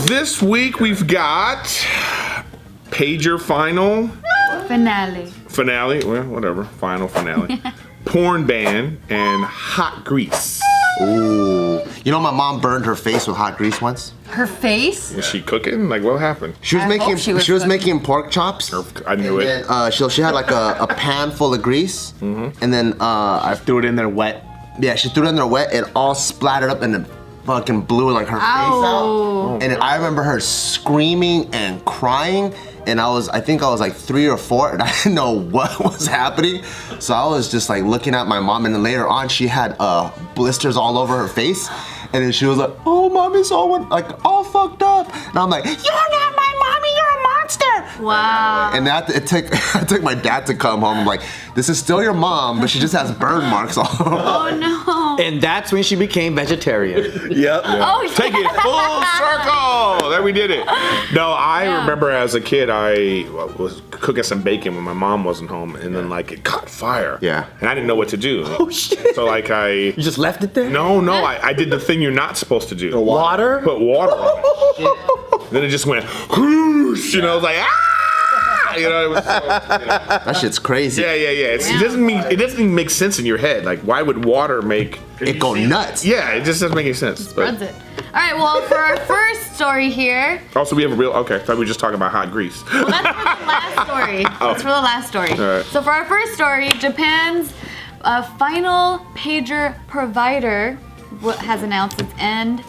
this week we've got Pager Final. Finale, well, whatever. Final finale. Pern Ban and Hot Grease. Ooh. You know my mom burned her face with hot grease once? Her face? Was she cooking? Like, what happened? She was making pork chops. I knew it. And, she had like a pan full of grease. And then I threw it in there wet. Yeah, she threw it in there wet. It all splattered up and it fucking blew like her face out. And I remember her screaming and crying. And I think I was like 3 or 4 and I didn't know what was happening. So I was just like looking at my mom, and then later on she had blisters all over her face. And then she was like, oh, mommy's all fucked up. And I'm like, you're not my mommy, you're a monster. Wow. And it took my dad to come home. I'm like, this is still your mom, but she just has burn marks all over. Oh no. And that's when she became vegetarian. Yep. Oh, yeah. Take it full circle. There we did it. No, I remember as a kid, I was cooking some bacon when my mom wasn't home, and then like it caught fire. Yeah. And I didn't know what to do. Oh shit. So like You just left it there? No, I did the thing you're not supposed to do. The water? Put water on it. Then it just went whoosh, I was like, ah! It was so, That shit's crazy. Yeah. It doesn't even make sense in your head. Like, why would water make It go nuts. Yeah, it just doesn't make any sense. Spreads it. All right, well, for our first story here. Also, we have a real. Okay, I thought we were just talking about hot grease. Well, that's for the last story. That's for the last story. All right. So for our first story, Japan's final pager provider has announced its end.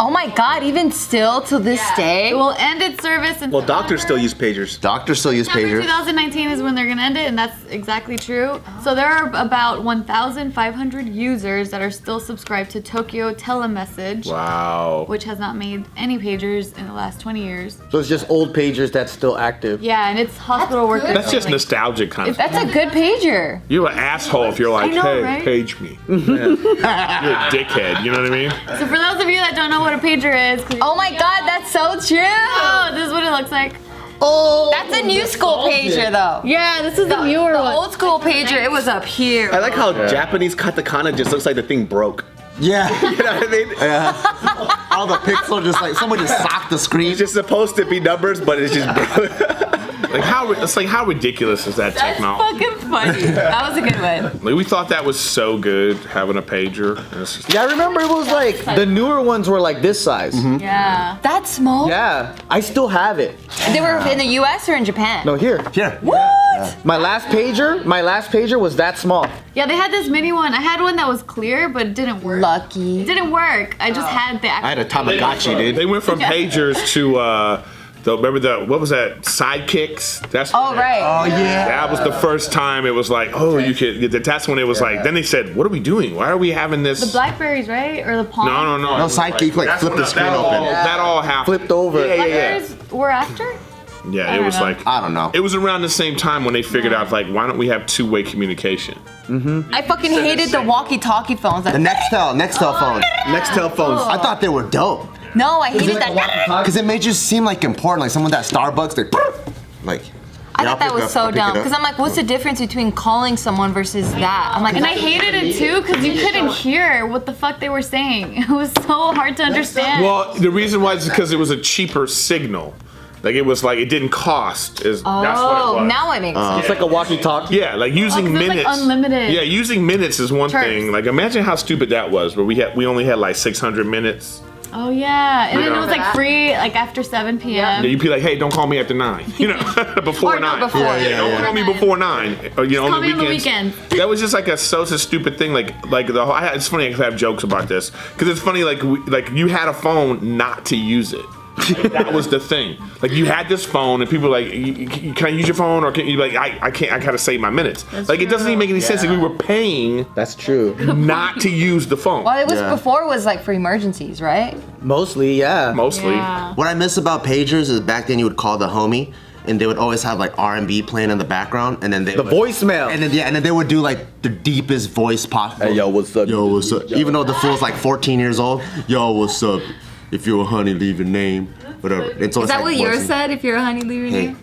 Oh my God, even still to this day? It will end its service in Well, doctors still September. use pagers. Doctors still use September pagers. 2019 is when they're gonna end it, and that's exactly true. So there are about 1,500 users that are still subscribed to Tokyo Telemessage, Wow. which has not made any pagers in the last 20 years. So it's just old pagers that's still active. Yeah, and it's hospital That's workers. good. That's just like, nostalgic kind of. That's a good pager. You're an asshole if you're like, I know, hey, right? page me. You're a dickhead. You know what I mean? So for those of you that don't know what a pager is, Oh my God, that's so true. oh, this is what it looks like. Oh, That's a new school pager though. Yeah, this is the newer The one. old school pager, it was up here. I like how Japanese katakana just looks like the thing broke. yeah. You know what I mean? Yeah. All the pixels just like somebody socked the screen. It's just supposed to be numbers, but it's just broke. Like how ridiculous is that That's technology? fucking funny. That was a good one. Like, we thought that was so good having a pager. And it's just- Yeah, I remember it was like, the newer ones were like this size. Yeah. That small? Yeah, I still have it. They were in the US or in Japan? No, here. Here. What? My last pager was that small. Yeah, they had this mini one. I had one that was clear, but it didn't work. It Lucky. didn't work. I just had the I had a actual. Tamagotchi, dude. They went from pagers to what was that? Sidekicks. That's Oh, right. Oh yeah. That was the first time it was like, oh, you could. That's when it was like. Then they said, what are we doing? Why are we having this? The Blackberries, right? Or the Palm? No. No, sidekick, like, That's flip when the screen that open. That all happened. Flipped over. Yeah. Blackberries were after? Yeah, I it don't was know. like. I don't know. It was around the same time when they figured out like, why don't we have two-way communication? I fucking hated the walkie-talkie phones. The Nextel phone. Nextel phones. I thought they were dope. No, I hated that. Because it made you seem like important, like someone at Starbucks, like. I thought that was so dumb. Because I'm like, what's the difference between calling someone versus that? I'm like, And I hated it too because you couldn't hear what the fuck they were saying. It was so hard to understand. Well, the reason why is because it was a cheaper signal. Like it was like it didn't cost. That's what it oh, was. now it makes sense. It's like a walkie-talkie. Yeah, like using 'cause it's, like, minutes. unlimited. Yeah, using minutes is one Terms. thing. Like imagine how stupid that was, where we only had like 600 minutes. Oh yeah, and then Yeah. it was like free like after 7 p.m. Yeah, you'd be like, hey, don't call me after 9. You know, before Or no, 9. before. Yeah, don't call me before 9. Or, you know, Call on the me on the weekends. weekends. That was just like such a stupid thing. Like the whole. It's funny because I have jokes about this because it's funny. Like you had a phone not to use it. Like, that was the thing. Like you had this phone, and people were like, "Can I use your phone?" Or can you like, "I can't. I gotta save my minutes." Like it doesn't even make any sense. Like, we were paying That's true. not to use the phone. Well, it was before it was like for emergencies, right? Mostly, yeah. Mostly. Yeah. What I miss about pagers is back then you would call the homie, and they would always have like R&B playing in the background, and then they The voicemail. and then they would do like the deepest voice possible. Hey, yo, what's up? Yo, what's up? Even though the fool's like 14 years old. Yo, what's up? If you're a honey, leave your name. Whatever. It's Is that what yours said? If you're a honey, leave your Hey. name?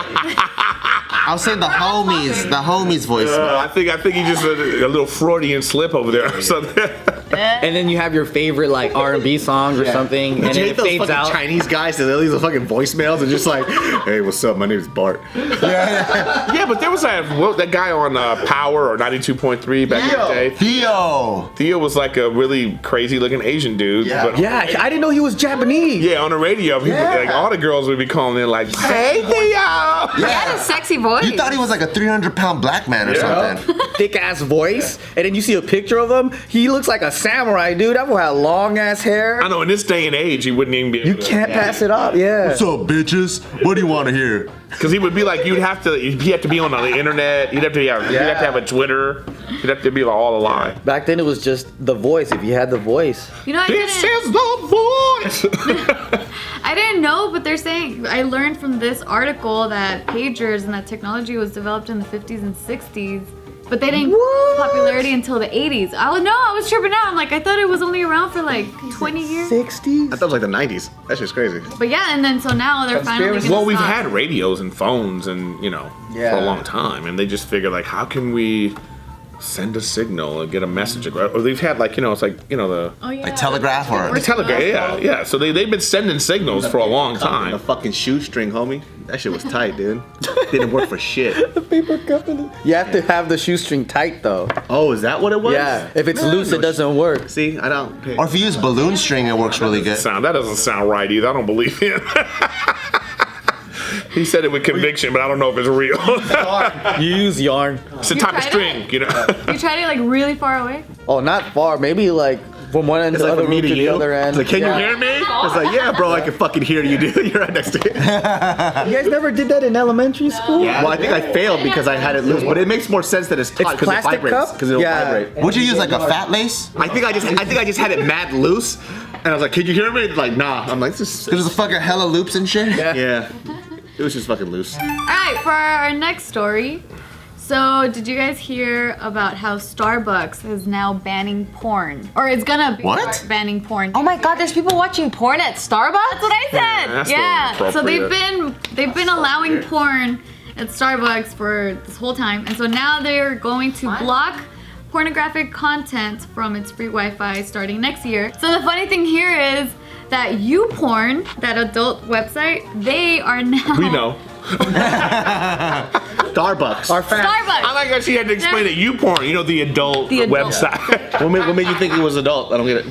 I was saying the homies voice. I think he just a little Freudian slip over there or something. And then you have your favorite like R&B songs or something, and Did you then hate it those fades fucking out. Chinese guys that leave those fucking voicemails and just like, hey, what's up? My name is Bart. Yeah, but there was that guy on Power or 92.3 back in the day. Theo was like a really crazy looking Asian dude. Yeah. But Yeah, I didn't know he was Japanese. yeah, on the radio, people, like all the girls would be calling in like, "Hey Theo." He had a sexy voice. You thought he was like a 300-pound black man or something. Thick ass voice, and then you see a picture of him. He looks like a samurai, dude. That boy had long ass hair. I know in this day and age, he wouldn't even be. You can't pass it up. Yeah. What's up, bitches? What do you want to hear? Because he would be like, he'd have to be on the internet. He'd have to have a Twitter. He'd have to be all alive. Back then it was just the voice. If you had the voice. You know, This is the voice. I didn't know, but they're saying, I learned from this article that pagers and that technology was developed in the 50s and 60s, but they didn't get popularity until the 80s. I was tripping out. I'm like, I thought it was only around for like 20 years. 60s? I thought it was like the 90s. That's just crazy. But yeah, and then so now they're finally gonna Well, we've stop. had radios and phones and, for a long time. And they just figured, like, how can we send a signal and get a message? Or they've had, like, it's like, the... Oh, yeah. Like telegraph or... The telegraph, yeah. So they've been sending signals for a long A time. fucking shoestring, homie. That shit was tight, dude. Didn't work for shit. Paper company. You have to have the shoestring tight though. Oh, is that what it was? Yeah. If it's loose, it doesn't work. See, I don't. Pay. Or if you use balloon string, it works really good. That doesn't sound right either. I don't believe him. He said it with conviction, but I don't know if it's real. You use yarn. It's a You type of tried string, it? you know. You tried it like really far away? Oh, not far. Maybe like from one end It's to the like other from me room to to the you. other end. It's like, can you Yeah. hear me? It's like, yeah, bro, I can fucking hear you, dude. You're right next to it. You guys never did that in elementary school? Well, I think I failed because I had it loose, but it makes more sense that it's taut because it plastic vibrates. cup? Because it'll Yeah. vibrate. Would you use like a fat lace? I think I just had it mad loose, and I was like, "Can you hear me?" Like, nah. I'm like, this is There's a fucking hella loops and shit. yeah. It was just fucking loose. Alright, for our next story. So, did you guys hear about how Starbucks is now banning porn? Or it's gonna be What? banning porn. Oh my God, there's people watching porn at Starbucks? That's what I said. that's Yeah. So inappropriate. they've been allowing porn at Starbucks for this whole time, and so now they're going to block pornographic content from its free Wi-Fi starting next year. So the funny thing here is that YouPorn, that adult website, they are now. We know. Starbucks. Our fans. I Starbucks. like how she had to explain it. YouPorn, the adult The adult. website. What made you think he was adult? I don't get it.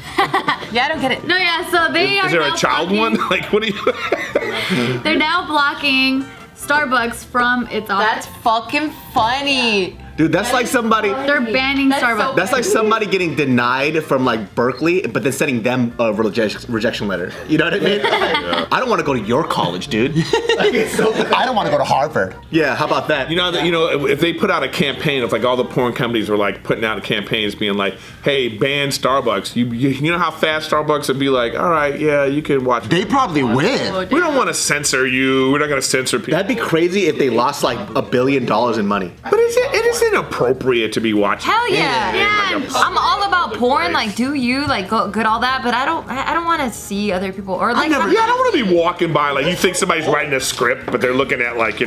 Yeah, I don't get it. No, yeah. So they are. Is there now a child blocking- one? Like, what are you? They're now blocking Starbucks from its That's office. fucking funny. Dude, that's like somebody. They're banning Starbucks. That's like somebody getting denied from like Berkeley, but then sending them a rejection letter. You know what I mean? I don't want to go to your college, dude. I don't want to go to Harvard. Yeah, how about that? If they put out a campaign, if like all the porn companies were like putting out campaigns being like, hey, ban Starbucks. You know how fast Starbucks would be like, all right, yeah, you can watch. They probably win. We don't want to censor you. We're not going to censor people. That'd be crazy if they lost like $1 billion in money. But it is inappropriate to be watching. Hell yeah. Yeah. I'm all about porn, like do you, like go good all that, but I don't want to see other people or like Yeah, I don't want to be walking by like you think somebody's writing a script, but they're looking at like,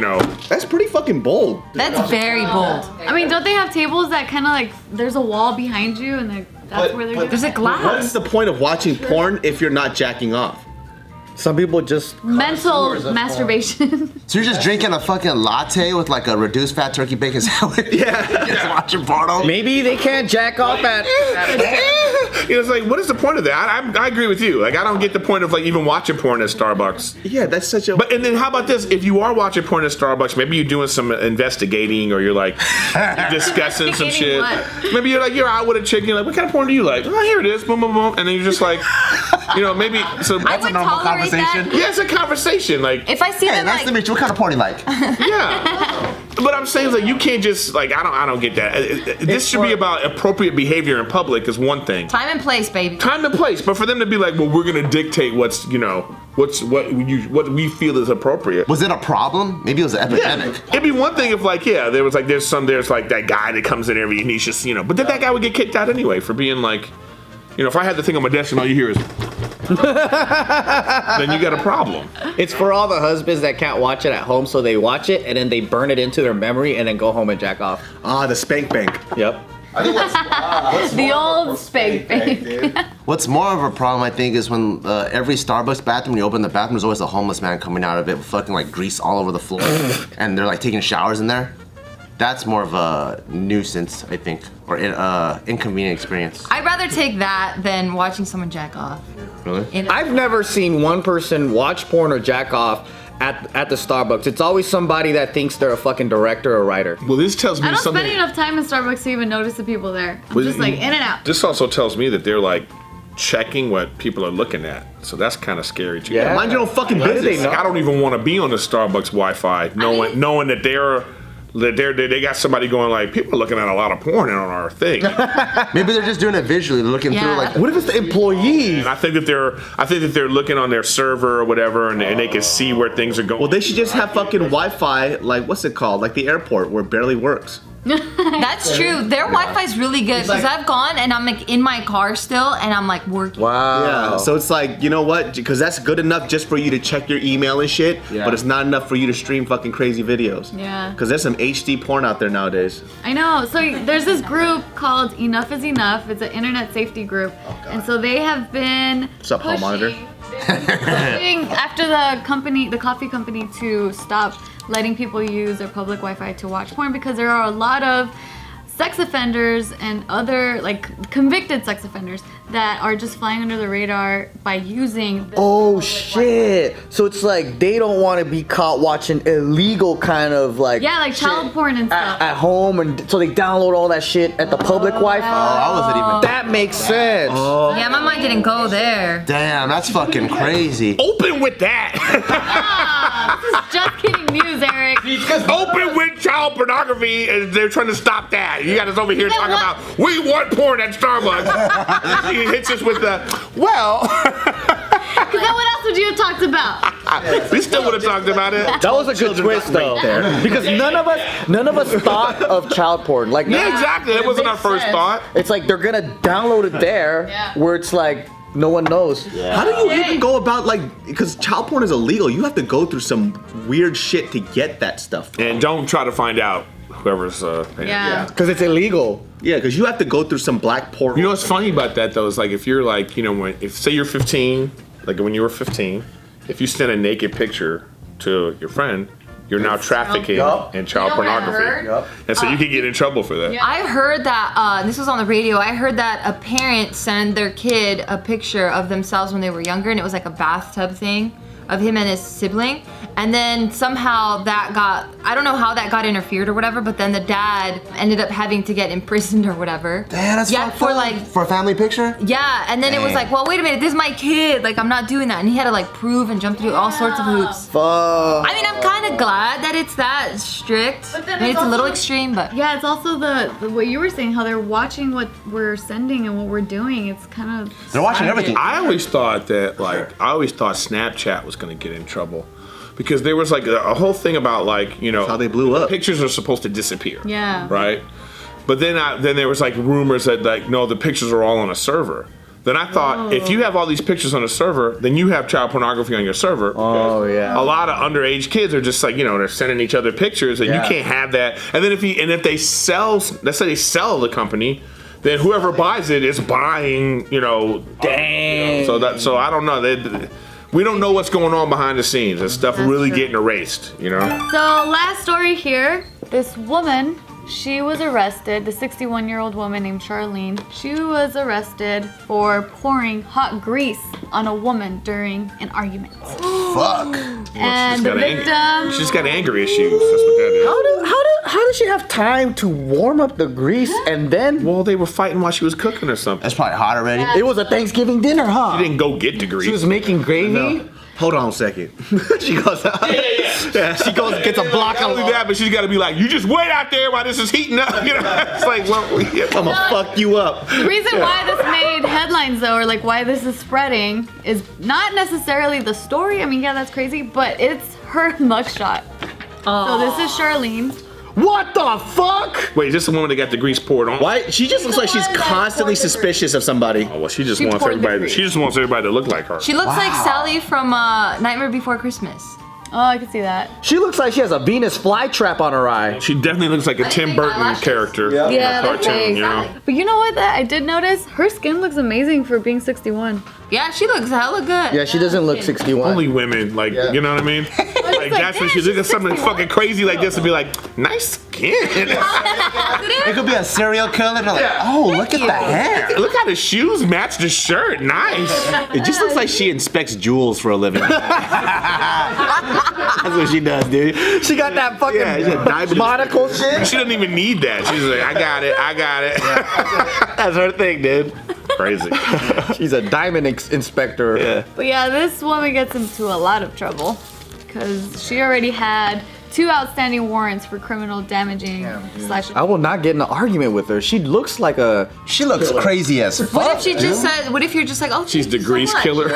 That's pretty fucking bold. that's very bold. I mean, don't they have tables that kind of like there's a wall behind you and that's where they're doing There's a it? glass. What's the point of watching porn if you're not jacking off? Some people just mental masturbation. So you're just drinking a fucking latte with like a reduced fat turkey bacon sandwich? Yeah. Just watching porno? maybe they can't jack off at. it's like, what is the point of that? I agree with you. Like, I don't get the point of like even watching porn at Starbucks. Yeah, that's such a. And then how about this? If you are watching porn at Starbucks, maybe you're doing some investigating or you're like you're discussing some shit. Investigating Maybe you're out with a chick and you're like, what kind of porn do you like? Oh, here it is. Boom, boom, boom. And then you're just like, maybe. So I would normal tolerate conversation. that yeah, it's a conversation. Like, if I see Hey, them nice like to meet you. What kind of porn you like? yeah. But I'm saying like you can't just like I don't get that. This should be about appropriate behavior in public is one thing. time and place, baby. Time and place, but for them to be like, well, we're gonna dictate what we feel is appropriate. Was it a problem? Maybe it was an epidemic. It'd be one thing if like there's like that guy that comes in every and he's just but then that guy would get kicked out anyway for being like, if I had the thing on my desk and all you hear is then you got a problem. It's for all the husbands that can't watch it at home, so they watch it and then they burn it into their memory and then go home and jack off. The spank bank. Yep. I think what's The old spank bank. What's more of a problem, I think, is when every Starbucks bathroom you open the bathroom, there's always a homeless man coming out of it with fucking like grease all over the floor, and they're like taking showers in there. That's more of a nuisance, I think, or inconvenient experience. I'd rather take that than watching someone jack off. Really? I've never seen one person watch porn or jack off at the Starbucks. It's always somebody that thinks they're a fucking director or writer. Well, this tells me I don't something. spend enough time in Starbucks to even notice the people there. I'm Well, just like in and out. This also tells me that they're like checking what people are looking at. So that's kind of scary too. Yeah. Mind your own fucking How do business. they know? Like, I don't even want to be on the Starbucks Wi-Fi, knowing that they got somebody going like, people are looking at a lot of porn on our thing. Maybe they're just doing it visually, they're looking through like. What if it's the employees? And I think that they're looking on their server or whatever, and they can see where things are going. Well, they should just have fucking Wi-Fi, like what's it called, like the airport where it barely works. That's true. Their Wi-Fi is really good because I've gone and I'm like in my car still and I'm like working. Wow. Yeah, so it's like, you know what? Because that's good enough just for you to check your email and shit, Yeah. but it's not enough for you to stream fucking crazy videos. Yeah. Because there's some HD porn out there nowadays. I know. So there's this group called Enough is Enough. It's an internet safety group. And so they have been What's up, hall monitor? pushing after the coffee company to stop letting people use their public Wi-Fi to watch porn because there are a lot of sex offenders and other like convicted sex offenders that are just flying under the radar by using this Oh public shit! So it's like they don't want to be caught watching illegal kind of like Yeah, like child porn and stuff. at home, and so they download all that shit at the public Wi-Fi. I wasn't even. That makes sense. Yeah, my mind didn't go there. Damn, that's fucking crazy. Open with that. This is Just Kidding News, Eric. Open with child pornography, and they're trying to stop that. You got us over here talking what? about we want porn at Starbucks. He hits us with the Because then what else would you have talked about? we still would have talked about it. That was a good twist though, because none of us thought of child porn. Like, Yeah, exactly. That wasn't our first thought. it's like they're gonna download it there, Yeah. where it's like no one knows. How do you even go about, like, because child porn is illegal, you have to go through some weird shit to get that stuff. And don't try to find out whoever's. Yeah. Because it's illegal. Yeah, because you have to go through some black porn. You know what's funny about that though is like if you're like if say you're 15, like when you were 15, if you send a naked picture to your friend, you're now trafficking Yup. in child You know what I pornography, heard? Yup. and so you can get in trouble for that. I heard that, this was on the radio, I heard that a parent sent their kid a picture of themselves when they were younger, and it was like a bathtub thing of him and his sibling. And then somehow I don't know how that got interfered or whatever, but then the dad ended up having to get imprisoned or whatever. Damn, that's Yeah, fucked for up. like, For a family picture? yeah, and then it was Dang. like, well, wait a minute, this is my kid, like I'm not doing that. And he had to like prove and jump through all sorts of hoops. Fuck. I mean, I'm kind of glad that it's that strict. But then I mean, it's it's a little also- extreme, but Yeah, it's also the what you were saying, how they're watching what we're sending and what we're doing. It's kind of They're watching everything. I always thought that Snapchat was going to get in trouble because there was like a whole thing about like how they blew up. Pictures are supposed to disappear. Yeah. Right. But then there was like rumors that like no, the pictures are all on a server. Then I thought if you have all these pictures on a server, then you have child pornography on your server. Oh, yeah. A lot of underage kids are just like they're sending each other pictures, and Yeah. you can't have that. And then if they sell, let's say they sell the company, then whoever buys it is buying, Dang. So I don't know. We don't know what's going on behind the scenes. That stuff really getting erased, So last story here. This woman, she was arrested. The 61-year-old woman named Charlene. She was arrested for pouring hot grease on a woman during an argument. Fuck. And the victim. She's got anger issues. That's what that is. How does she have time to warm up the grease and then? Well, they were fighting while she was cooking or something. That's probably hot already. It was a Thanksgiving dinner, huh? She didn't go get the She grease. was making gravy. Hold on a second. She goes out. Yeah, she goes, gets a block Not of only that, but she's got to be like, you just wait out there while this is heating up. It's like, well, I'm gonna fuck you up. The reason why this made headlines though, or like why this is spreading, is not necessarily the story. I mean, yeah, that's crazy, but it's her mugshot. So this is Charlene. What the fuck? Wait, is this the woman that got the grease poured on? Why? She just looks like she's one that constantly poured the suspicious of somebody. Oh, well, she just She wants poured the everybody. grease. She just wants everybody to look like her. she looks like Sally from Nightmare Before Christmas. Oh, I can see that. She looks like she has a Venus flytrap on her eye. She definitely looks like a Tim think Burton eyelashes. character. Yeah, in a that's cartoon, big. you know? But you know what? That I did notice. Her skin looks amazing for being 61. Yeah, she looks hella good. Yeah, she doesn't look 61. Only women, like, you know what I mean? Like, that's when she look at something fucking crazy like this and be like, nice skin. It could be a serial killer. They're like, oh, look at the hair. Look how the shoes match the shirt. Nice. It just looks like she inspects jewels for a living. That's what she does, dude. She got that fucking she's a diamond. monocle shit. She doesn't even need that. She's like, I got it. That's her thing, dude. Crazy. She's a diamond inspector. Yeah. But yeah, this woman gets into a lot of trouble because she already had 2 outstanding warrants for criminal damaging slash. I will not get in an argument with her. She looks like a. She looks crazy as fuck. What if she just said? What if you're just like, oh, She's the thank you so grease much. killer.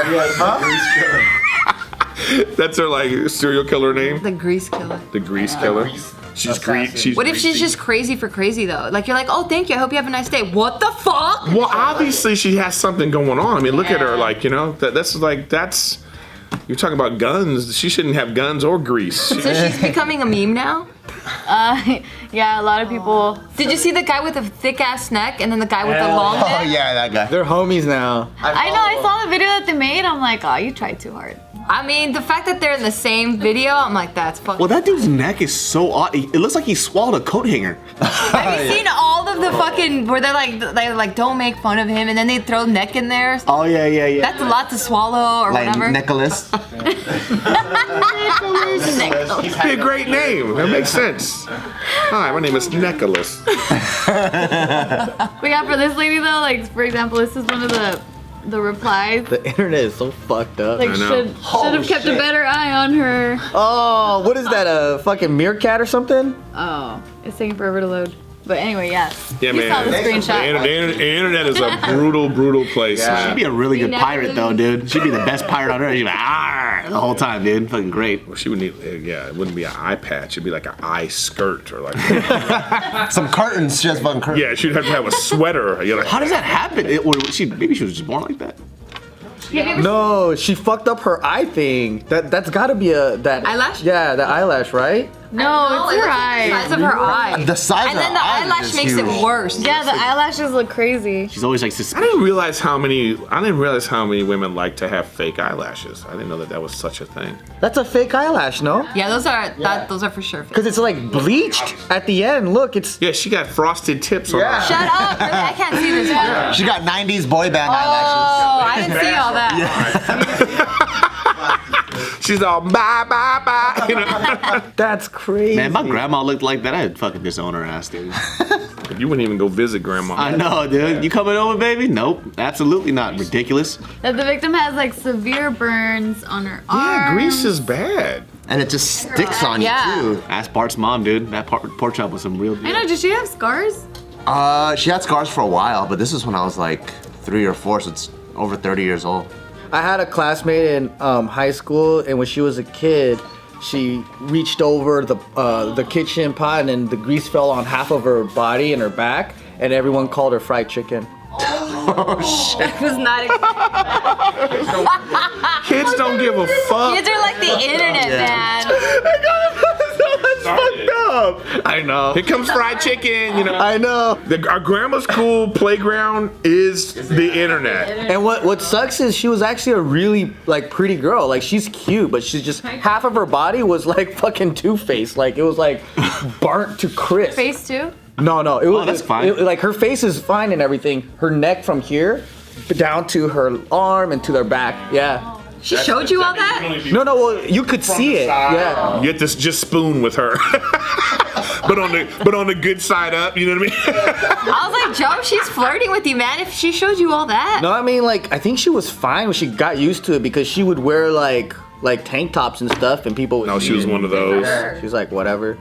That's her like serial killer name. The grease killer. The grease killer. She's grease. What if she's just crazy for crazy though? Like you're like, oh, thank you. I hope you have a nice day. What the fuck? Well, obviously she has something going on. I mean, look at her. Like, you know, that's. You're talking about guns. She shouldn't have guns or grease. So she's becoming a meme now. Yeah, a lot of people. Did you see the guy with the thick ass neck and then the guy with the long neck? Oh, yeah, that guy. They're homies now. I know. I saw the video that they made. I'm like, oh, you tried too hard. I mean, the fact that they're in the same video, I'm like, that's fucking. Well, that dude's neck is so odd. It looks like he swallowed a coat hanger. Have you seen all of the fucking where they're like, don't make fun of him, and then they throw neck in there? Oh yeah. That's a lot to swallow or Like whatever. Nicholas. It'd be a great name. That makes sense. Hi, my name is Nicholas. But yeah, for this lady though, like for example, this is one of the replies. The internet is so fucked up. Like I know. should have kept a better eye on her. Oh, what is that? A fucking meerkat or something? Oh, it's taking forever to load. But anyway, yeah. Yeah, You man. saw the screenshot. The internet is a brutal place. She'd Man. be a really good never pirate though, dude. She'd be the best pirate on earth. She'd be like, "Arr!" the whole time, dude. Fucking great. Well, she would need. Yeah, it wouldn't be an eye patch. It'd be like an eye skirt or like. Some curtains, just fucking curtains. Yeah, she'd have to have a sweater. You know, How does that happen? Maybe she was just born like that. No, she fucked up her eye thing. That's gotta be that Eyelash? Yeah, the eyelash, right? No, it's her The eye. size of her eye. The size And of then her the eyes eyelash is makes huge. it worse. Yeah, the eyelashes look crazy. She's always like I suspicious. didn't realize how many women like to have fake eyelashes. I didn't know that was such a thing. That's a fake eyelash, no? Yeah, those are for sure. Because it's like bleached at the end. Look, it's. Yeah, she got frosted tips on her. Shut up! I can't see this. Oh, She got 90s boy band eyelashes. I didn't see all that. She's all bye bye bye. You know? That's crazy. Man, my grandma looked like that. I'd fucking disown her ass, dude. You wouldn't even go visit grandma. I know, dude. You coming over, baby? Nope. Absolutely not. Ridiculous. That the victim has like severe burns on her arm. Yeah, grease is bad. And it just sticks on Yeah. you, too. Ask Bart's mom, dude. That pork chop was some real deal. I know. Did she have scars? She had scars for a while, but this is when I was like 3 or 4, so it's over 30 years old. I had a classmate in high school, and when she was a kid, she reached over the kitchen pot, and then the grease fell on half of her body and her back, and everyone called her fried chicken. It was not. Kids don't give a fuck. Kids are like the internet, man. That's fucked up. I know. Here comes fried chicken. You know. I know. Our grandma's school playground is the internet. And what sucks is she was actually a really like pretty girl. Like she's cute, but she's just half of her body was like fucking Two-Face. Like it was like burnt to crisp. Face too? No, it was that's fine. like her face is fine and everything. Her neck from here down to her arm and to their back. Yeah. She showed you all that? No, well, you could see it. Yeah. You have to just spoon with her. but on the good side up, you know what I mean? I was like, Joe, she's flirting with you, man. If she showed you all that. No, I mean like I think she was fine when she got used to it because she would wear like tank tops and stuff and people would No, she was one of those. She's like whatever.